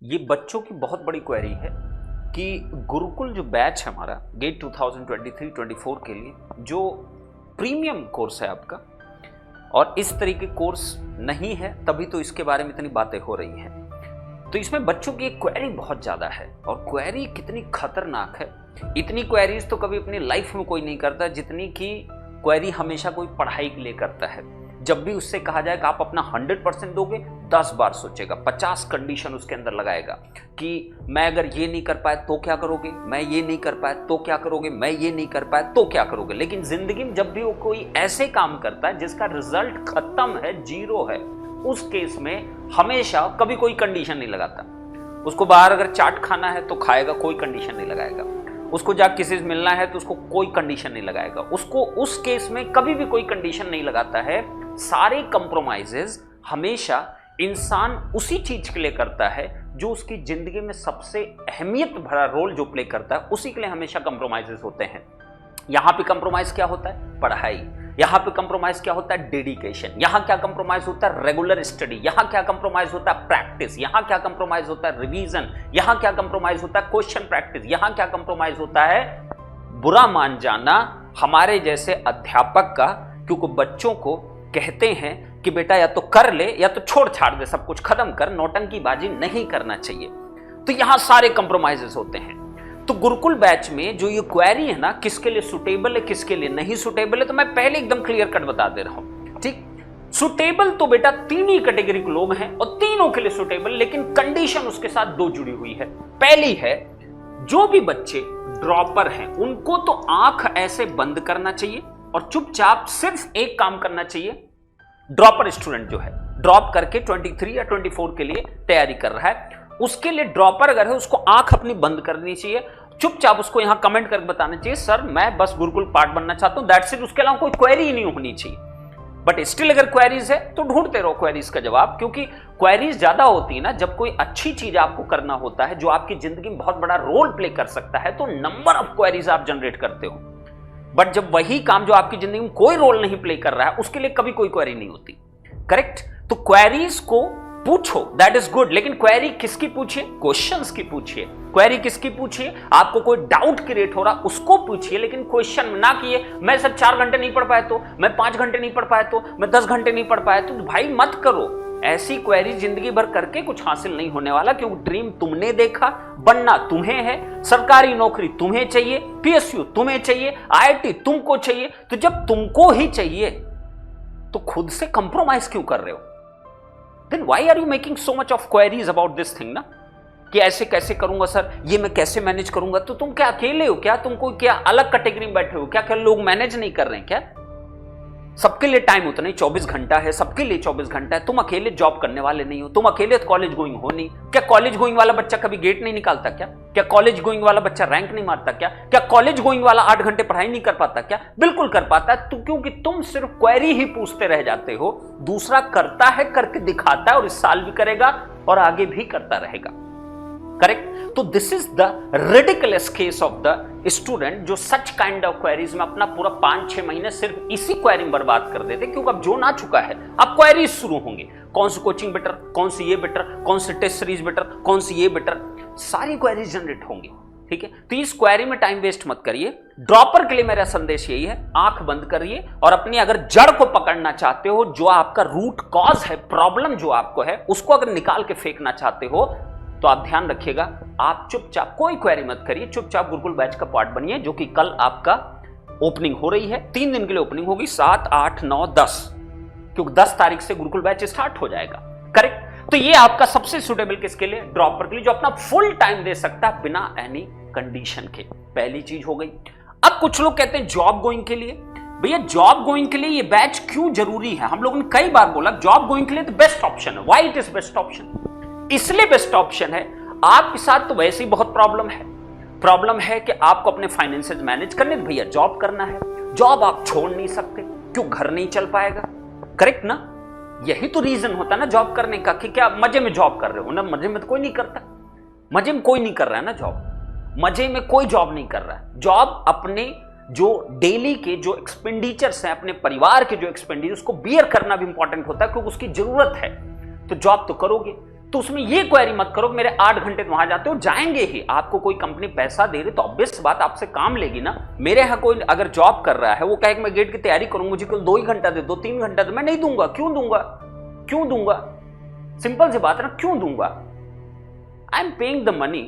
ये बच्चों की बहुत बड़ी क्वेरी है कि गुरुकुल जो बैच है हमारा गेट 2023-24 के लिए जो प्रीमियम कोर्स है आपका और इस तरीके कोर्स नहीं है, तभी तो इसके बारे में इतनी बातें हो रही हैं। तो इसमें बच्चों की एक क्वेरी बहुत ज़्यादा है और क्वेरी कितनी खतरनाक है, इतनी क्वेरीज तो कभी अपनी लाइफ में कोई नहीं करता जितनी की क्वेरी हमेशा कोई पढ़ाई के लिए करता है। जब भी उससे कहा जाए कि आप अपना 100% दोगे, 10 बार सोचेगा, 50 कंडीशन उसके अंदर लगाएगा कि मैं अगर ये नहीं कर पाया तो क्या करोगे, मैं ये नहीं कर पाया तो क्या करोगे, मैं ये नहीं कर पाया तो क्या करोगे। लेकिन जिंदगी में जब भी वो कोई ऐसे काम करता है जिसका रिजल्ट खत्म है, जीरो है, उस केस में हमेशा कभी कोई कंडीशन नहीं लगाता। उसको बाहर अगर चाट खाना है तो खाएगा, कोई कंडीशन नहीं लगाएगा। उसको जब किसी से मिलना है तो उसको कोई कंडीशन नहीं लगाएगा। उसको उस केस में कभी भी कोई कंडीशन नहीं लगाता है। सारे कंप्रोमाइजेस हमेशा इंसान उसी चीज के लिए करता है जो उसकी जिंदगी में सबसे अहमियत भरा रोल जो प्ले करता है, उसी के लिए हमेशा कंप्रोमाइजेस होते हैं। यहां पे कंप्रोमाइज क्या होता है? पढ़ाई। यहां पे कंप्रोमाइज क्या होता है? डेडिकेशन। यहां क्या कंप्रोमाइज होता है? Regular study. यहां क्या कंप्रोमाइज होता है? प्रैक्टिस। यहां क्या कंप्रोमाइज होता है? रिवीजन। यहां क्या कंप्रोमाइज होता है? Question practice. यहां क्या कंप्रोमाइज होता है? बुरा मान जाना हमारे जैसे अध्यापक का, क्योंकि बच्चों को कहते हैं कि बेटा या तो कर ले या तो छोड़ छाड़ दे, सब कुछ खत्म कर, नौटंकीबाजी नहीं करना चाहिए। तो यहां सारे कंप्रोमाइजेस होते हैं। तो गुरुकुल बैच में जो ये क्वेरी है ना, किसके लिए सुटेबल है, किसके लिए नहीं सुटेबल है, तो मैं पहले एकदम क्लियर कट बता दे रहा हूं। ठीक, सुटेबल तो बेटा तीन ही कैटेगरी के लोग हैं और तीनों के लिए सुटेबल, लेकिन कंडीशन उसके साथ दो जुड़ी हुई है। पहली है, जो भी बच्चे ड्रॉपर हैं उनको तो आंख ऐसे बंद करना चाहिए और चुपचाप सिर्फ एक काम करना चाहिए। ड्रॉपर स्टूडेंट जो है ड्रॉप करके 23 या 24 के लिए तैयारी कर रहा है, उसके लिए ड्रॉपर अगर है उसको आंख अपनी बंद करनी चाहिए। चुपचाप उसको यहां कमेंट करके बताना चाहिए, सर मैं बस गुरुकुल पार्ट बनना चाहता हूं, दैट्स इट। उसके अलावा कोई क्वेरी ही नहीं होनी चाहिए। बट स्टिल अगर क्वेरीज है तो ढूंढते रहो क्वेरीज का जवाब, क्योंकि क्वेरीज ज्यादा होती है ना जब कोई अच्छी चीज आपको करना होता है जो आपकी जिंदगी में बहुत बड़ा रोल प्ले कर सकता है, तो नंबर ऑफ क्वेरीज आप जनरेट करते हो। बट जब वही काम जो आपकी जिंदगी में कोई रोल नहीं प्ले कर रहा है, उसके लिए कभी कोई क्वेरी नहीं होती। करेक्ट? तो क्वेरीज को पूछो, दैट इज गुड, लेकिन क्वेरी किसकी पूछिए? क्वेश्चंस की पूछिए। क्वेरी किसकी पूछिए? आपको कोई डाउट क्रिएट हो रहा उसको पूछिए, लेकिन क्वेश्चन ना किए मैं सर 4 घंटे नहीं पढ़ पाया तो, मैं 5 घंटे नहीं पढ़ पाया तो, मैं 10 घंटे नहीं पढ़ पाया तो भाई मत करो। ऐसी क्वेरी जिंदगी भर करके कुछ हासिल नहीं होने वाला, क्योंकि ड्रीम तुमने देखा, बनना तुम्हें है, सरकारी नौकरी तुम्हें चाहिए, पीएसयू तुम्हें चाहिए, आईआईटी तुमको चाहिए। तो जब तुमको ही चाहिए तो खुद से कंप्रोमाइज क्यों कर रहे हो? Then why are you making so much of queries about this thing ना, कि ऐसे कैसे करूंगा सर, ये मैं कैसे मैनेज करूंगा। तो तुम क्या अकेले हो क्या? तुम कोई क्या अलग कैटेगरी में बैठे हो क्या? क्या लोग मैनेज नहीं कर रहे हैं क्या? सबके लिए टाइम उतना ही 24 घंटा है, सबके लिए 24 घंटा है। तुम अकेले जॉब करने वाले नहीं हो, तुम अकेले कॉलेज गोइंग हो नहीं। क्या कॉलेज गोइंग वाला बच्चा कभी गेट नहीं निकालता क्या? क्या कॉलेज गोइंग वाला बच्चा रैंक नहीं मारता क्या? क्या कॉलेज गोइंग वाला 8 घंटे पढ़ाई नहीं कर पाता क्या? बिल्कुल कर पाता है, तो क्योंकि तुम सिर्फ क्वेरी ही पूछते रह जाते हो। दूसरा करता है, करके दिखाता है, और इस साल भी करेगा और आगे भी करता रहेगा। करेक्ट? तो this is the ridiculous case of the student जो सच काइंड ऑफ क्वेरीज में अपना पूरा 5-6 महीने सिर्फ इसी क्वेरी में बर्बाद कर देते, क्योंकि अब जो ना चुका है अब क्वेरीज शुरू होंगे। कौन सी कोचिंग बेटर, कौन सी ये बेटर, कौन सी टेस्ट सीरीज बेटर, कौन सी ये बेटर, सारी क्वेरीज जनरेट होंगी। ठीक है? तो इस क्वेरी में टाइम वेस्ट मत करिए। ड्रॉपर के लिए मेरा संदेश यही है, आंख बंद करिए और अपनी अगर जड़ को पकड़ना चाहते हो, जो आपका रूट कॉज है, प्रॉब्लम जो आपको है, उसको अगर निकाल के फेंकना चाहते हो, तो आप ध्यान रखिएगा, आप चुपचाप कोई क्वेरी मत करिए, चुपचाप गुरुकुल बैच का पार्ट बनिए, जो कि कल आपका ओपनिंग हो रही है। 3 दिन के लिए ओपनिंग होगी, 7, 8, 9, 10, क्योंकि 10 तारीख से गुरुकुल बैच स्टार्ट हो जाएगा। करेक्ट? तो ये आपका सबसे सुटेबल किसके लिए? ड्रॉपर के लिए, जो अपना फुल टाइम दे सकता है बिना एनी कंडीशन के। पहली चीज हो गई। अब कुछ लोग कहते हैं जॉब गोइंग के लिए, भैया जॉब गोइंग के लिए ये बैच क्यों जरूरी है? हम लोगों ने कई बार बोला जॉब गोइंग के लिए तो बेस्ट ऑप्शन है। Why it is best option? इसलिए बेस्ट ऑप्शन है, आपके साथ तो वैसे ही बहुत प्रॉब्लम है कि आपको अपने फाइनेंसेस मैनेज करने, भैया जॉब करना है, जॉब आप छोड़ नहीं सकते, क्यों? घर नहीं चल पाएगा। करेक्ट ना? यही तो रीजन होता है ना जॉब करने का, कि क्या मजे में जॉब कर रहे हो ना? मजे में तो कोई नहीं करता, मजे में कोई नहीं कर रहा है ना जॉब, मजे में कोई जॉब नहीं कर रहा है। जॉब अपने जो डेली के जो एक्सपेंडिचर्स हैं, अपने परिवार के जो एक्सपेंडिचर, उसको बियर करना भी इंपॉर्टेंट होता है, क्योंकि उसकी जरूरत है। तो जॉब तो करोगे, तो उसमें ये क्वेरी मत करो मेरे 8 घंटे तो वहां जाते हो, जाएंगे ही। आपको कोई कंपनी पैसा दे रही तो ऑब्वियस बात आपसे काम लेगी ना। मेरे यहाँ कोई अगर जॉब कर रहा है, वो कहे कि मैं गेट की तैयारी करूंगा, मुझे केवल 2 ही घंटा दे दो, 3 घंटा दे, मैं नहीं दूंगा। क्यों दूंगा? क्यों दूंगा? सिंपल सी बात है ना, क्यों दूंगा? I am paying the money,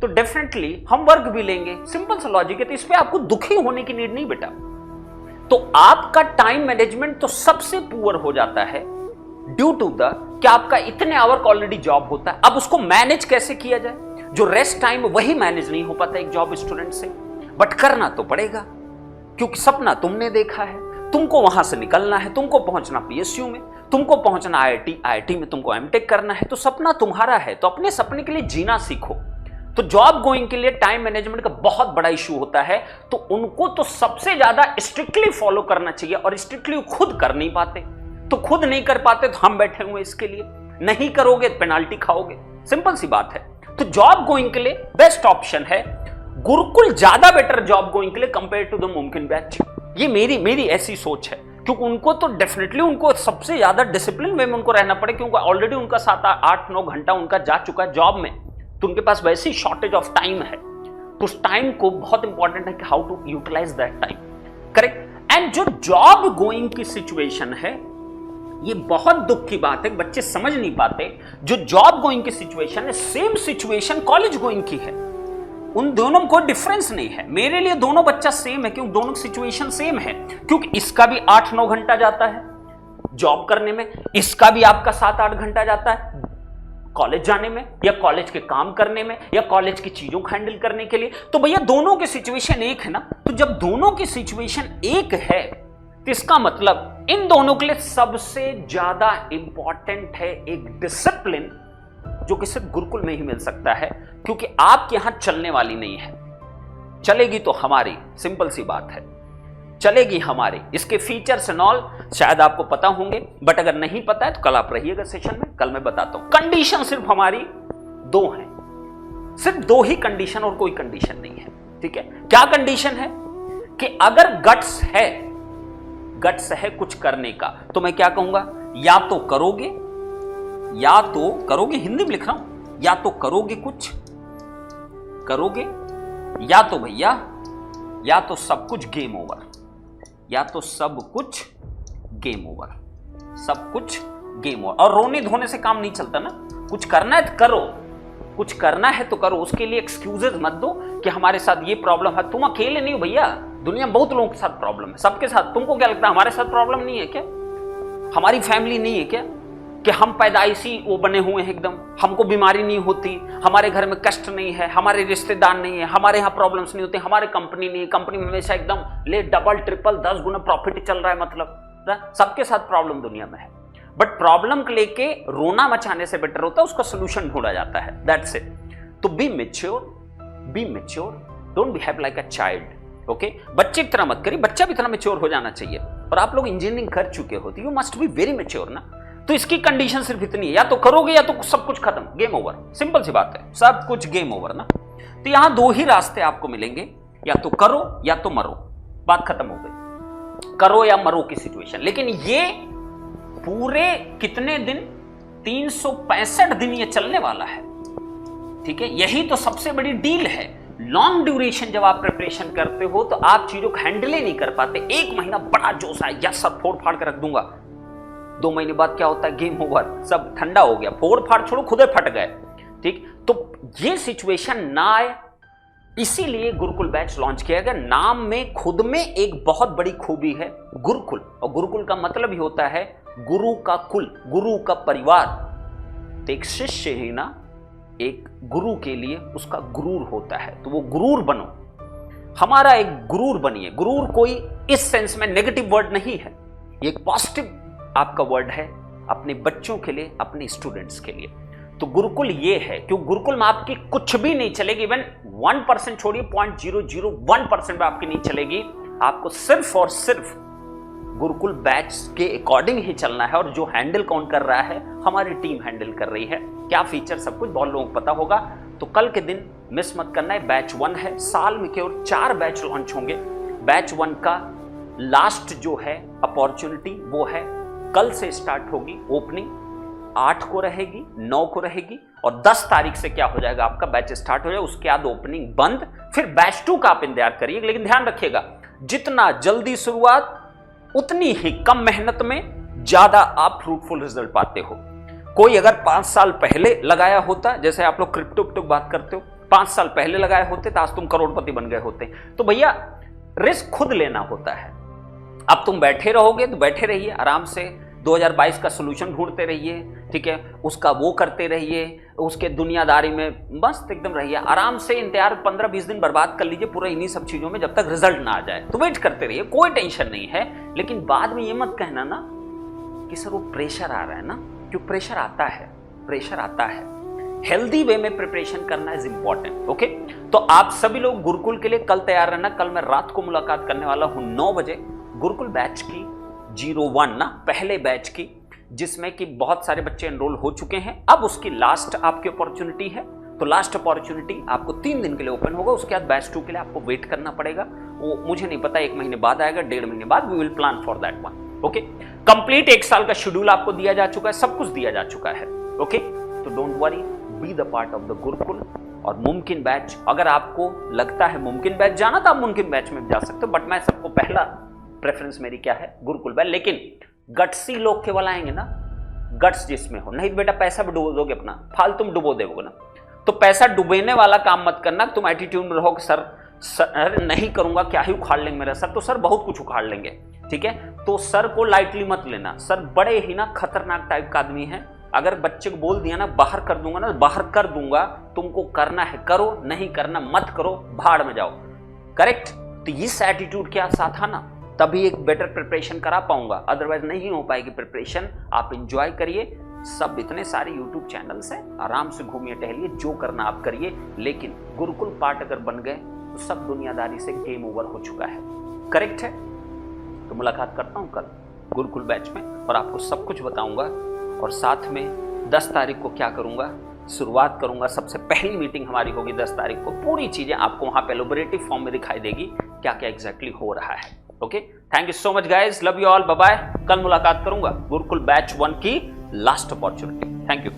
तो डेफिनेटली हम वर्क भी लेंगे। सिंपल सा लॉजिक है। तो इस पे आपको दुखी होने की नीड नहीं बेटा। तो आपका टाइम मैनेजमेंट तो सबसे पुअर हो जाता है ड्यू टू द कि आपका इतने आवर का ऑलरेडी जॉब होता है। अब उसको मैनेज कैसे किया जाए? जो रेस्ट टाइम वही मैनेज नहीं हो पाता एक जॉब स्टूडेंट से, बट करना तो पड़ेगा क्योंकि सपना तुमने देखा है, तुमको वहां से निकलना है, तुमको पहुंचना पीएसयू में, तुमको पहुंचना आईआईटी में, तुमको एमटेक करना है, तो सपना तुम्हारा है। तो अपने सपने के लिए जीना सीखो। तो जॉब गोइंग के लिए टाइम मैनेजमेंट का बहुत बड़ा इशू होता है, तो उनको तो सबसे ज्यादा स्ट्रिक्टली फॉलो करना चाहिए, और स्ट्रिक्टली खुद कर नहीं पाते। तो खुद नहीं कर पाते तो हम बैठे हुए इसके लिए, नहीं करोगे पेनाल्टी खाओगे। सिंपल सी बात है। तो जॉब गोइंग के लिए बेस्ट ऑप्शन है गुरुकुल, ज्यादा बेटर जॉब गोइंग के लिए कंपेयर टू द मुमकिन बैच। ये मेरी ऐसी सोच है, क्योंकि उनको तो डेफिनेटली उनको सबसे ज्यादा डिसिप्लिन वे में उनको रहना पड़े, क्योंकि ऑलरेडी उनका 7-8-9 घंटा उनका जा चुका है जॉब में, तो उनके पास वैसे ही शॉर्टेज ऑफ टाइम है। तो उस टाइम को बहुत इंपॉर्टेंट है कि how to utilize that time, correct. And जो जॉब गोइंग की सिचुएशन है, ये बहुत दुख की बात है, बच्चे समझ नहीं पाते। जो जॉब गोइंग की सिचुएशन है, सेम सिचुएशन कॉलेज गोइंग की है। उन दोनों में कोई डिफरेंस नहीं है। मेरे लिए दोनों बच्चा सेम है, क्योंकि दोनों की सिचुएशन सेम है। क्योंकि इसका भी 8-9 घंटा जाता है जॉब करने में, इसका भी आपका 7-8 घंटा जाता है कॉलेज जाने में, या कॉलेज के काम करने में, या कॉलेज की चीजों को हैंडल करने के लिए। तो भैया दोनों की सिचुएशन एक है ना। तो जब दोनों की सिचुएशन एक है, तो इसका मतलब इन दोनों के लिए सबसे ज्यादा इंपॉर्टेंट है एक डिसिप्लिन, जो कि सिर्फ गुरुकुल में ही मिल सकता है, क्योंकि आपके यहां चलने वाली नहीं है। चलेगी तो हमारी, सिंपल सी बात है, चलेगी हमारी। इसके फीचर्स एंड ऑल शायद आपको पता होंगे, बट अगर नहीं पता है तो कल आप रहिएगा सेशन में, कल मैं बताता हूं। कंडीशन सिर्फ हमारी 2 हैं, सिर्फ 2 ही कंडीशन, और कोई कंडीशन नहीं है। ठीक है, क्या कंडीशन है? कि अगर गट्स है कुछ करने का, तो मैं क्या कहूंगा, या तो करोगे, हिंदी में लिख रहा हूं, या तो करोगे कुछ करोगे, या तो भैया, या तो सब कुछ गेम ओवर, या तो सब कुछ गेम ओवर, सब कुछ गेम ओवर। और रोने धोने से काम नहीं चलता ना। कुछ करना है तो करो, कुछ करना है तो करो। उसके लिए एक्सक्यूजेस मत दो कि हमारे साथ ये प्रॉब्लम है। तुम अकेले नहीं हो भैया, दुनिया में बहुत लोगों के साथ प्रॉब्लम है, सबके साथ। तुमको क्या लगता है हमारे साथ प्रॉब्लम नहीं है क्या? हमारी फैमिली नहीं है क्या कि हम पैदाइशी वो बने हुए हैं एकदम, हमको बीमारी नहीं होती, हमारे घर में कष्ट नहीं है, हमारे रिश्तेदार नहीं है, हमारे यहाँ प्रॉब्लम्स नहीं होती, हमारे कंपनी नहीं है, कंपनी में हमेशा एकदम ले डबल ट्रिपल 10 गुना प्रॉफिट चल रहा है। मतलब सबके साथ प्रॉब्लम दुनिया में है, बट प्रॉब्लम को लेके रोना मचाने से बेटर होता है उसका सोल्यूशन ढूंढा जाता है। That's it. तो be mature, don't behave like a child. Okay, बच्चे की तरह मत करिए, बच्चा भी इतना मैच्योर हो जाना चाहिए। और आप लोग इंजीनियरिंग कर चुके हो तो you must be very mature ना। तो इसकी कंडीशन सिर्फ इतनी है, या तो करोगे या तो सब कुछ खत्म, गेम ओवर। सिंपल सी बात है, सब कुछ गेम ओवर ना। तो यहां 2 ही रास्ते आपको मिलेंगे, या तो करो या तो मरो, बात खत्म हो गई। करो या मरो की सिचुएशन। लेकिन ये पूरे कितने दिन, 365 दिन ये चलने वाला है। ठीक है, यही तो सबसे बड़ी डील है। लॉन्ग ड्यूरेशन जब आप प्रिपरेशन करते हो तो आप चीजों को हैंडल ही नहीं कर पाते। 1 महीना बड़ा जोश आया, यस सर फोड़ फाड़ के रख दूंगा, 2 महीने बाद क्या होता है, गेम ओवर, सब ठंडा हो गया, फोड़ फाड़ छोड़ो खुदे फट गए। ठीक, तो ये सिचुएशन ना आए, इसीलिए गुरुकुल बैच लॉन्च किया गया। नाम में खुद में एक बहुत बड़ी खूबी है गुरुकुल, और गुरुकुल का मतलब ही होता है गुरु का कुल, गुरु का परिवार। तो एक शिष्य ही ना एक गुरु के लिए उसका गुरूर होता है, तो वो गुरूर बनो, हमारा एक गुरूर बनिए। गुरूर कोई इस सेंस में नेगेटिव वर्ड नहीं है, ये एक पॉजिटिव आपका वर्ड है अपने बच्चों के लिए, अपने स्टूडेंट्स के लिए। तो गुरुकुल ये है, क्यों गुरुकुल में आपकी कुछ भी नहीं चलेगी, इवन 1% छोड़िए, 0.001% में आपकी नहीं चलेगी। आपको सिर्फ और सिर्फ गुरुकुल बैच के अकॉर्डिंग ही चलना है, और जो हैंडल कौन कर रहा है, हमारी टीम हैंडल कर रही है। क्या फीचर सब कुछ बहुत लोगों को पता होगा, तो कल के दिन मिस मत करना है। बैच 1 है, साल में केवल 4 बैच लॉन्च होंगे। बैच 1 का लास्ट जो है अपॉर्चुनिटी वो है कल से स्टार्ट होगी ओपनिंग, 8 को रहेगी, 9 को रहेगी और 10 तारीख से क्या हो जाएगा, आपका बैच स्टार्ट हो जाएगा। उसके बाद ओपनिंग बंद, फिर बैच 2 का आप इंतजार करिए। लेकिन ध्यान रखिएगा, जितना जल्दी शुरुआत उतनी ही कम मेहनत में ज्यादा आप फ्रूटफुल रिजल्ट पाते हो। कोई अगर 5 साल पहले लगाया होता, जैसे आप लोग क्रिप्टो बात करते हो, 5 साल पहले लगाए होते तो आज तुम करोड़पति बन गए होते। तो भैया रिस्क खुद लेना होता है। अब तुम बैठे रहोगे तो बैठे रहिए आराम से, 2022 का सोल्यूशन ढूंढते रहिए, ठीक है, उसका वो करते रहिए, उसके दुनियादारी में मस्त एकदम रहिए, आराम से इंतजार 15-20 दिन बर्बाद कर लीजिए पूरा इन्हीं सब चीजों में, जब तक रिजल्ट ना आ जाए। तो वेट करते रहिए, कोई टेंशन नहीं है। लेकिन बाद में ये मत कहना ना कि सर वो प्रेशर आ रहा है ना, क्यों प्रेशर आता है, प्रेशर आता है। हेल्दी वे में प्रिपरेशन करना इज इंपॉर्टेंट। ओके, तो आप सभी लोग गुरुकुल के लिए कल तैयार रहना। कल मैं रात को मुलाकात करने वाला हूं 9 बजे गुरुकुल बैच की 01 ना, पहले बैच की, जिसमें कि बहुत सारे बच्चे एनरोल हो चुके हैं। अब उसकी लास्ट आपकी अपॉर्चुनिटी है। तो लास्ट अपॉर्चुनिटी आपको 3 दिन के लिए ओपन होगा। उसके बाद बैच 2 के लिए आपको वेट करना पड़ेगा। वो मुझे नहीं पता 1 महीने बाद आएगा, 1.5 महीने बाद, we will plan for that one. Okay, complete 1 साल का शेड्यूल आपको दिया जा चुका है, सब कुछ दिया जा चुका है। ओके, तो don't worry, be the part of the Gurukul. और मुमकिन बैच, अगर आपको लगता है मुमकिन बैच जाना तो आप मुमकिन बैच में जा सकते हो, बट मैं सबको पहला प्रेफरेंस मेरी क्या है, गुरुकुल बैच। लेकिन गट्सी लोग केवल आएंगे ना, गट्स जिसमें हो, नहीं तो बेटा पैसा भी डुबो दोगे अपना, फालतू तुम डुबो दोगे ना। तो पैसा डुबेने वाला काम मत करना। तुम एटीट्यूड में रहो कि सर नहीं करूंगा, क्या ही उखाड़ लेंगे मेरा सर। तो सर बहुत कुछ उखाड़ लेंगे, ठीक है। तो सर को लाइटली मत लेना। सर बड़े ही ना खतरनाक टाइप का आदमी है। अगर बच्चे को बोल दिया ना बाहर कर दूंगा ना, बाहर कर दूंगा, तुमको करना है करो, नहीं करना मत करो, भाड़ में जाओ। करेक्ट। तो इस एटीट्यूड के साथ है ना, तभी एक बेटर प्रिपरेशन करा पाऊंगा, अदरवाइज नहीं हो पाएगी प्रिपरेशन। आप इंजॉय करिए, सब इतने सारे यूट्यूब चैनल्स हैं, आराम से घूमिए टहलिए, जो करना आप करिए। लेकिन गुरुकुल पार्ट अगर बन गए तो सब दुनियादारी से गेम ओवर हो चुका है। करेक्ट है। तो मुलाकात करता हूं कल गुरुकुल बैच में और आपको सब कुछ बताऊंगा। और साथ में 10 तारीख को क्या करूंगा, शुरुआत करूंगा। सबसे पहली मीटिंग हमारी होगी 10 तारीख को। पूरी चीजें आपको वहां पे एलोबरेटिव फॉर्म में दिखाई देगी, क्या क्या एग्जैक्टली हो रहा है। Okay, thank you so much guys, love you all, bye bye. कल मुलाकात करूंगा गुरुकुल बैच 1 की लास्ट अपॉर्चुनिटी। Thank you.